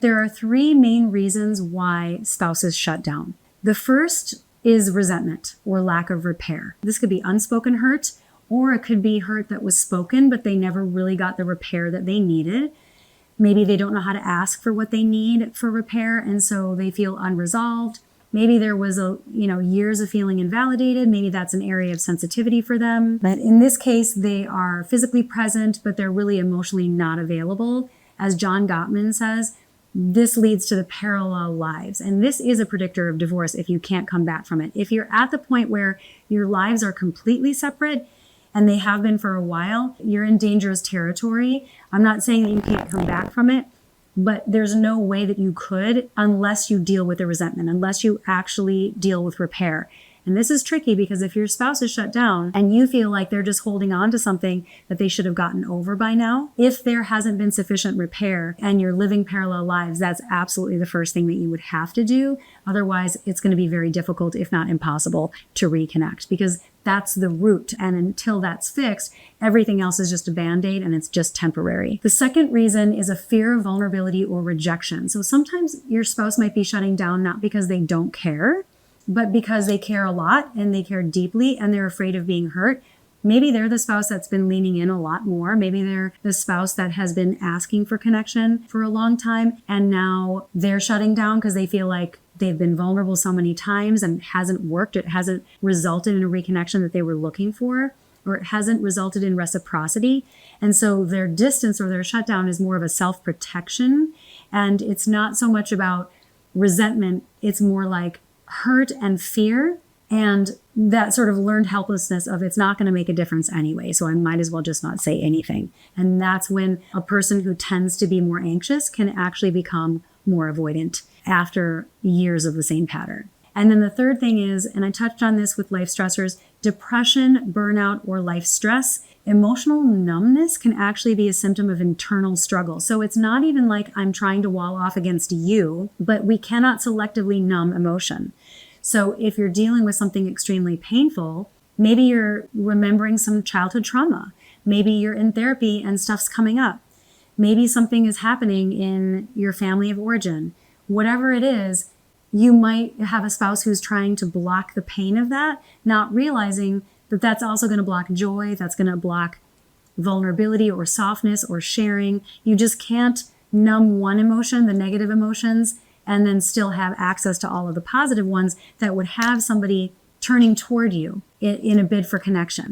There are three main reasons why spouses shut down. The first is resentment or lack of repair. This could be unspoken hurt, or it could be hurt that was spoken, but they never really got the repair that they needed. Maybe they don't know how to ask for what they need for repair, and so they feel unresolved. Maybe there was years of feeling invalidated. Maybe that's an area of sensitivity for them. But in this case, they are physically present, but they're really emotionally not available. As John Gottman says, this leads to the parallel lives. And this is a predictor of divorce if you can't come back from it. If you're at the point where your lives are completely separate, and they have been for a while, you're in dangerous territory. I'm not saying that you can't come back from it, but there's no way that you could unless you deal with the resentment, unless you actually deal with repair. And this is tricky because if your spouse is shut down and you feel like they're just holding on to something that they should have gotten over by now, if there hasn't been sufficient repair and you're living parallel lives, that's absolutely the first thing that you would have to do. Otherwise, it's going to be very difficult, if not impossible, to reconnect, because that's the root. And until that's fixed, everything else is just a Band-Aid and it's just temporary. The second reason is a fear of vulnerability or rejection. So sometimes your spouse might be shutting down not because they don't care, but because they care a lot and they care deeply and they're afraid of being hurt. Maybe they're the spouse that's been leaning in a lot more. Maybe they're the spouse that has been asking for connection for a long time, and now they're shutting down because they feel like they've been vulnerable so many times and it hasn't worked. It hasn't resulted in a reconnection that they were looking for, or it hasn't resulted in reciprocity. And so their distance or their shutdown is more of a self-protection. And it's not so much about resentment. It's more like hurt and fear and that sort of learned helplessness of it's not going to make a difference anyway, so I might as well just not say anything. And that's when a person who tends to be more anxious can actually become more avoidant after years of the same pattern. And then the third thing is, and I touched on this with life stressors, depression, burnout, or life stress. Emotional numbness can actually be a symptom of internal struggle. So it's not even like I'm trying to wall off against you, but we cannot selectively numb emotion. So if you're dealing with something extremely painful, maybe you're remembering some childhood trauma. Maybe you're in therapy and stuff's coming up. Maybe something is happening in your family of origin. Whatever it is, you might have a spouse who's trying to block the pain of that, not realizing that that's also going to block joy, that's going to block vulnerability or softness or sharing. You just can't numb one emotion, the negative emotions, and then still have access to all of the positive ones that would have somebody turning toward you in a bid for connection.